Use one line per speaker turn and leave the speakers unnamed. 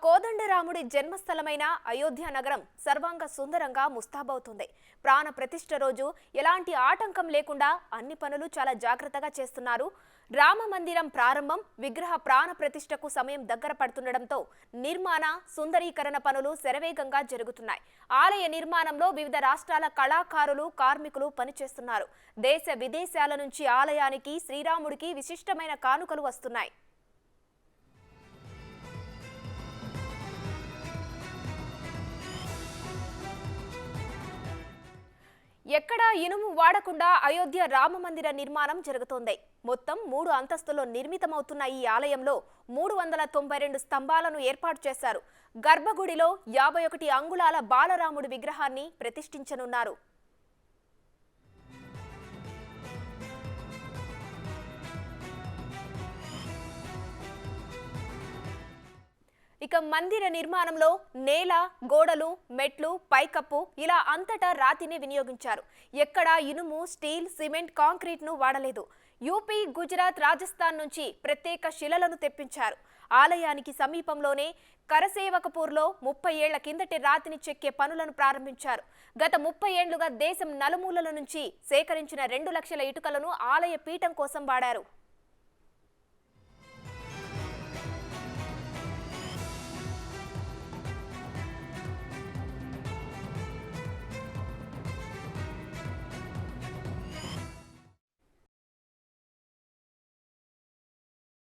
కోదండరాముడి జన్మస్థలమైన అయోధ్య నగరం సర్వాంగ సుందరంగా ముస్తాబవుతుంది. ప్రాణ ప్రతిష్ఠ రోజు ఎలాంటి ఆటంకం లేకుండా అన్ని పనులు చాలా జాగ్రత్తగా చేస్తున్నారు. రామ మందిరం ప్రారంభం, విగ్రహ ప్రాణ ప్రతిష్ఠకు సమయం దగ్గర పడుతుండటంతో నిర్మాణ, సుందరీకరణ పనులు శరవేగంగా జరుగుతున్నాయి. ఆలయ నిర్మాణంలో వివిధ రాష్ట్రాల కళాకారులు, కార్మికులు పనిచేస్తున్నారు. దేశ విదేశాల నుంచి ఆలయానికి శ్రీరాముడికి విశిష్టమైన కానుకలు వస్తున్నాయి. ఎక్కడా ఇనుము వాడకుండా అయోధ్య రామ మందిర నిర్మాణం జరుగుతోంది. మొత్తం 3 అంతస్తుల్లో నిర్మితమవుతున్న ఈ ఆలయంలో 392 స్తంభాలను ఏర్పాటు చేశారు. గర్భగుడిలో 51 అంగుళాల బాలరాముడి విగ్రహాన్ని ప్రతిష్ఠించనున్నారు. ఇక మందిర నిర్మాణంలో నేల, గోడలు, మెట్లు, పైకప్పు ఇలా అంతటా రాతిని వినియోగించారు. ఎక్కడా ఇనుము, స్టీల్, సిమెంట్, కాంక్రీట్ ను వాడలేదు. యూపీ, గుజరాత్, రాజస్థాన్ నుంచి ప్రత్యేక శిలలను తెప్పించారు. ఆలయానికి సమీపంలోనే కరసేవకపూర్లో 30 ఏళ్ల కిందటి రాతిని చెక్కే పనులను ప్రారంభించారు. గత 30 ఏళ్లుగా దేశం నలుమూలల నుంచి సేకరించిన 2 లక్షల ఇటుకలను ఆలయ పీఠం కోసం వాడారు.